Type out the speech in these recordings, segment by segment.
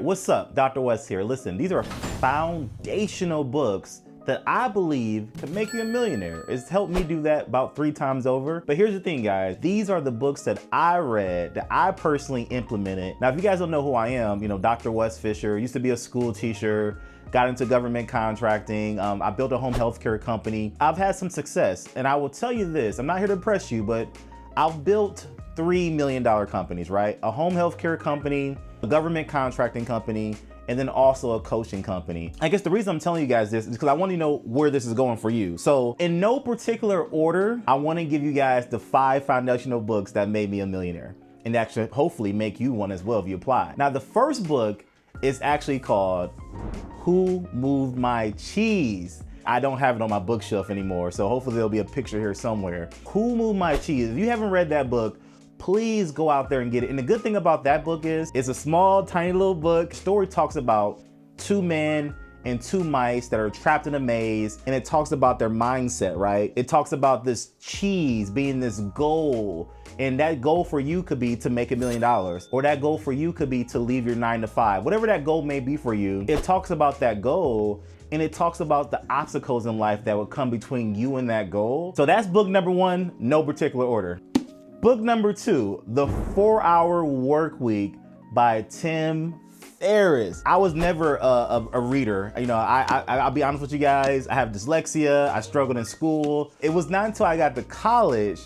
What's up? Dr. West here. Listen, these are foundational books that I believe can make you a millionaire. It's helped me do that about 3 times over. But here's the thing, guys. These are the books that I read, that I personally implemented. Now, if you guys don't know who I am, Dr. West Fisher, used to be a school teacher, got into government contracting. I built a home healthcare company. I've had some success, and I will tell you this, I'm not here to impress you, but I've built $3 million companies, right? A home healthcare company, a government contracting company, and then also a coaching company. I guess the reason I'm telling you guys this is because I want you to know where this is going for you. So in no particular order, I want to give you guys the 5 foundational books that made me a millionaire, and actually hopefully make you one as well if you apply. Now, the first book is actually called Who Moved My Cheese? I don't have it on my bookshelf anymore, so hopefully there'll be a picture here somewhere. Who Moved My Cheese? If you haven't read that book, please go out there and get it. And the good thing about that book is it's a small, tiny little book. The story talks about 2 men and 2 mice that are trapped in a maze, and it talks about their mindset, right? It talks about this cheese being this goal, and that goal for you could be to make $1 million, or that goal for you could be to leave your 9 to 5. Whatever that goal may be for you, it talks about that goal, and it talks about the obstacles in life that would come between you and that goal. So that's book number 1, no particular order. Book number 2, The 4-Hour Workweek by Tim Ferriss. I was never a reader. I'll be honest with you guys, I have dyslexia, I struggled in school. It was not until I got to college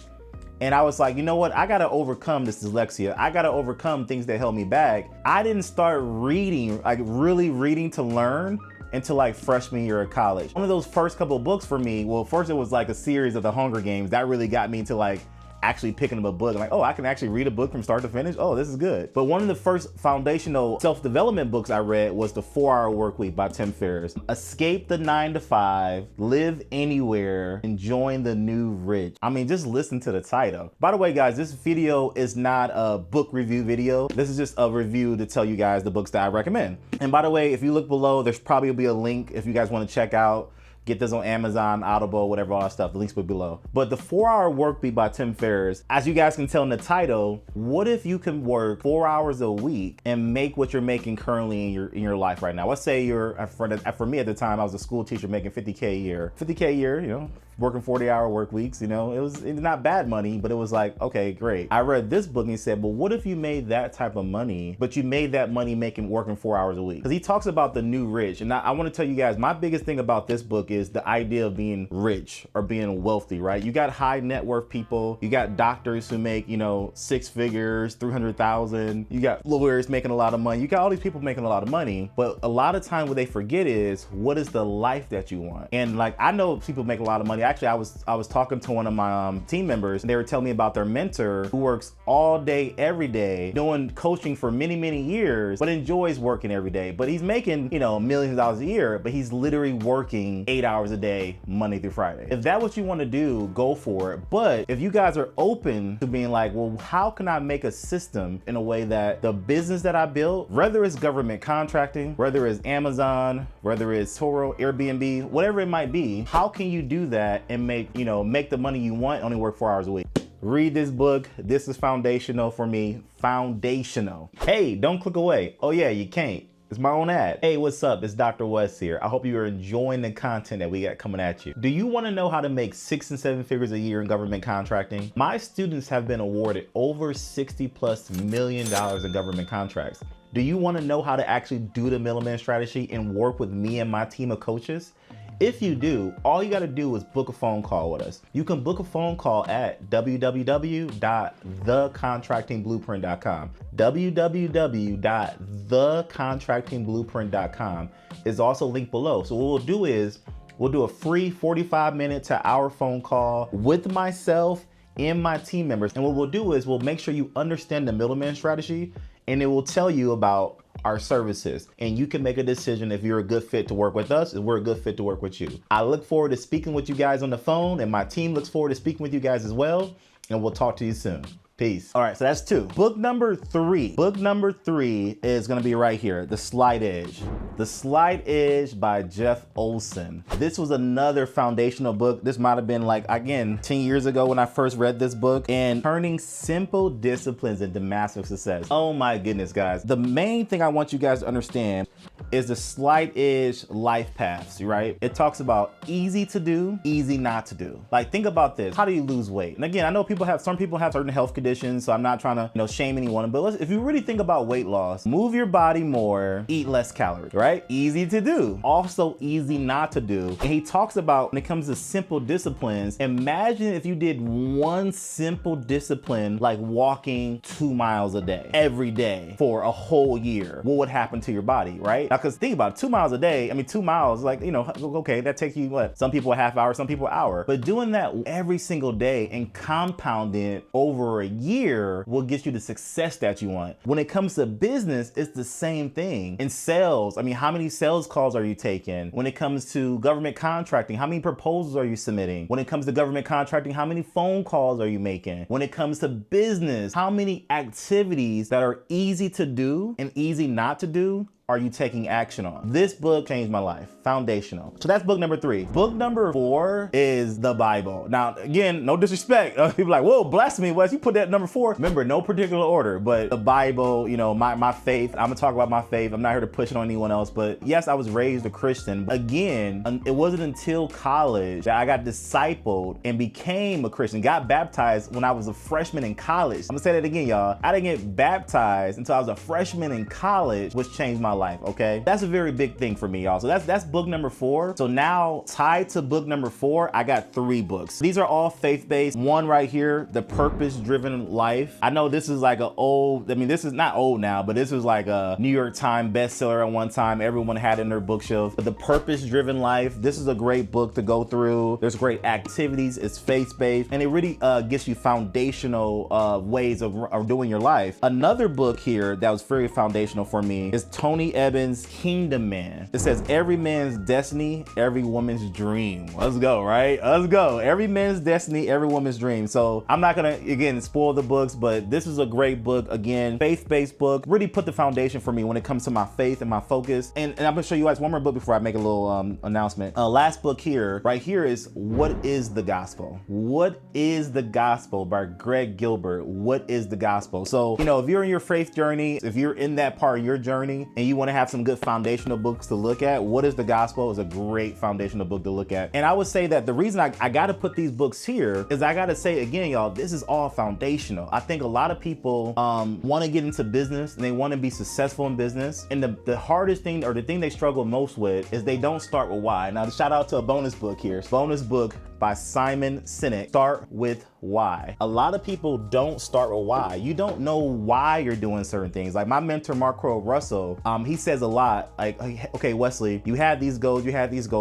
and I was like, you know what? I gotta overcome this dyslexia. I gotta overcome things that held me back. I didn't start reading, like really reading to learn, until like freshman year of college. One of those first couple of books for me, well, first it was like a series of the Hunger Games. That really got me into like actually picking up a book. Like, oh, I can actually read a book from start to finish. Oh, this is good. But one of the first foundational self-development books I read was The 4-Hour Workweek by Tim Ferriss. Escape the 9 to 5, live anywhere, and join the new rich. I mean, just listen to the title. By the way, guys, this video is not a book review video. This is just a review to tell you guys the books that I recommend. And by the way, if you look below, there's probably be a link if you guys want to check out. Get this on Amazon, Audible, whatever, all that stuff. The links will be below. But The 4-Hour Workweek by Tim Ferriss, as you guys can tell in the title, what if you can work 4 hours a week and make what you're making currently in your life right now? Let's say for me at the time, I was a school teacher making $50K a year. $50K a year, working 40-hour work weeks, it was not bad money, but it was like, okay, great. I read this book and he said, well, what if you made that type of money, but you made that money working 4 hours a week? Because he talks about the new rich. And I want to tell you guys, my biggest thing about this book is the idea of being rich or being wealthy, right? You got high net worth people. You got doctors who make, 6 figures, 300,000. You got lawyers making a lot of money. You got all these people making a lot of money. But a lot of time what they forget is, what is the life that you want? And like, I know people make a lot of money. Actually, I was talking to one of my team members, and they were telling me about their mentor who works all day, every day, doing coaching for many, many years, but enjoys working every day. But he's making, millions of dollars a year, but he's literally working 8 hours a day, Monday through Friday. If that's what you want to do, go for it. But if you guys are open to being like, well, how can I make a system in a way that the business that I built, whether it's government contracting, whether it's Amazon, whether it's Turo, Airbnb, whatever it might be, how can you do that and make the money you want, only work 4 hours a week? Read this book. This is foundational for me. Foundational. Hey, don't click away. Oh yeah, you can't. It's my own ad. Hey, what's up? It's Dr. West here. I hope you are enjoying the content that we got coming at you. Do you want to know how to make 6 and 7 figures a year in government contracting? My students have been awarded over $60+ million in government contracts. Do you want to know how to actually do the middleman strategy and work with me and my team of coaches? If you do, all you gotta do is book a phone call with us. You can book a phone call at www.thecontractingblueprint.com. www.thecontractingblueprint.com is also linked below. So what we'll do is, we'll do a free 45-minute to hour phone call with myself and my team members. And what we'll do is, we'll make sure you understand the middleman strategy, and it will tell you about our services, and you can make a decision if you're a good fit to work with us and we're a good fit to work with you. I look forward to speaking with you guys on the phone, and my team looks forward to speaking with you guys as well, and we'll talk to you soon. Peace. Peace. All right, so that's 2. Book number 3. Book number 3 is gonna be right here, The Slight Edge. The Slight Edge by Jeff Olson. This was another foundational book. This might have been like, again, 10 years ago when I first read this book, and turning simple disciplines into massive success. Oh my goodness, guys. The main thing I want you guys to understand is the Slight Edge life paths, right? It talks about easy to do, easy not to do. Like, think about this. How do you lose weight? And again, I know some people have certain health conditions, so I'm not trying to, shame anyone, but if you really think about weight loss, move your body more, eat less calories, right? Easy to do. Also easy not to do. And he talks about, when it comes to simple disciplines, imagine if you did one simple discipline like walking 2 miles a day, every day for a whole year. What would happen to your body, right? Now, because think about it, 2 miles a day, I mean, 2 miles, like, okay, that takes you what? Some people a half hour, some people an hour. But doing that every single day and compounding it over a year will get you the success that you want. When it comes to business, it's the same thing. In sales, I mean, how many sales calls are you taking? When it comes to government contracting, how many proposals are you submitting? When it comes to government contracting, how many phone calls are you making? When it comes to business, how many activities that are easy to do and easy not to do are you taking action on? This book changed my life. Foundational. So that's book number 3. Book number 4 is the Bible. Now, again, no disrespect. People are like, whoa, blasphemy, Wes, you put that number 4. Remember, no particular order, but the Bible, my faith. I'm gonna talk about my faith. I'm not here to push it on anyone else, but yes, I was raised a Christian. Again, it wasn't until college that I got discipled and became a Christian, got baptized when I was a freshman in college. I'm gonna say that again, y'all. I didn't get baptized until I was a freshman in college, which changed my life, okay? That's a very big thing for me, y'all. So that's book number 4. So now, tied to book number 4, I got 3 books. These are all faith-based. One right here, The Purpose-Driven Life. I know this is like this is not old now, but this was like a New York Times bestseller at one time. Everyone had it in their bookshelf. But The Purpose-Driven Life, this is a great book to go through. There's great activities, it's faith-based, and it really gets you foundational ways of doing your life. Another book here that was very foundational for me is Tony Evans' Kingdom Man. It says, every man's destiny, every woman's dream. Let's go, right? Let's go. Every man's destiny, every woman's dream. So I'm not gonna, again, spoil the books, but this is a great book. Again, faith-based book, really put the foundation for me when it comes to my faith and my focus. And I'm gonna show you guys one more book before I make a little announcement. Last book here, right here is What is the Gospel? What is the Gospel by Greg Gilbert. What is the gospel? So, if you're in your faith journey, if you're in that part of your journey and you want to have some good foundational books to look at, What is the Gospel is a great foundational book to look at. And I would say that the reason I got to put these books here is I got to say again, y'all, this is all foundational. I think a lot of people want to get into business and they want to be successful in business. And the hardest thing, or the thing they struggle most with, is they don't start with why. Now, shout out to a bonus book here. Bonus book by Simon Sinek, Start with Why. A lot of people don't start with why. You don't know why you're doing certain things. Like my mentor, Marco Russell, he says a lot, like, okay, Wesley, you had these goals,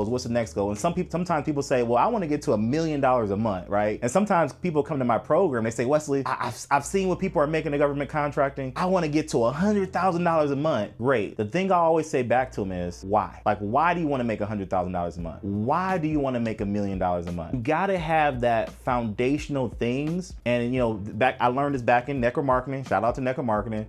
what's the next goal? And sometimes people say, well, I want to get to $1 million a month, right? And sometimes people come to my program, they say, Wesley, I've seen what people are making in government contracting. I want to get to $100,000 a month. Great. The thing I always say back to them is why? Like, why do you want to make $100,000 a month? Why do you want to make $1 million a month? You gotta have that foundational things. And I learned this back in network marketing. Shout out to network marketing.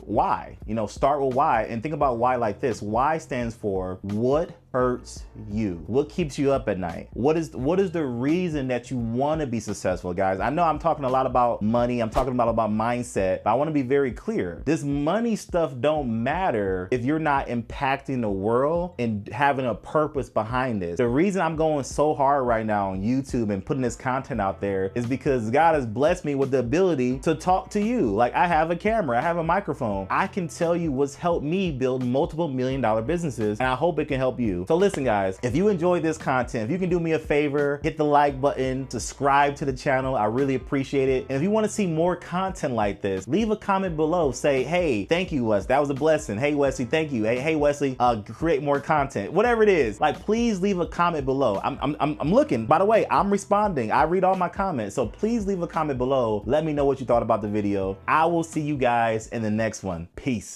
Why? Start with why and think about why like this. Why stands for what hurts you? What keeps you up at night? What is the reason that you want to be successful, guys? I know I'm talking a lot about money. I'm talking about mindset, but I want to be very clear. This money stuff don't matter if you're not impacting the world and having a purpose behind this. The reason I'm going so hard right now on YouTube and putting this content out there is because God has blessed me with the ability to talk to you. Like, I have a camera, I have a microphone. I can tell you what's helped me build multiple $1 million businesses, and I hope it can help you. So listen, guys, if you enjoyed this content, if you can do me a favor, hit the like button, subscribe to the channel. I really appreciate it. And if you want to see more content like this, leave a comment below. Say, hey, thank you, Wes. That was a blessing. Hey, Wesley, thank you. Hey, Wesley, create more content. Whatever it is, like, please leave a comment below. I'm looking. By the way, I'm responding. I read all my comments. So please leave a comment below. Let me know what you thought about the video. I will see you guys in the next one. Peace.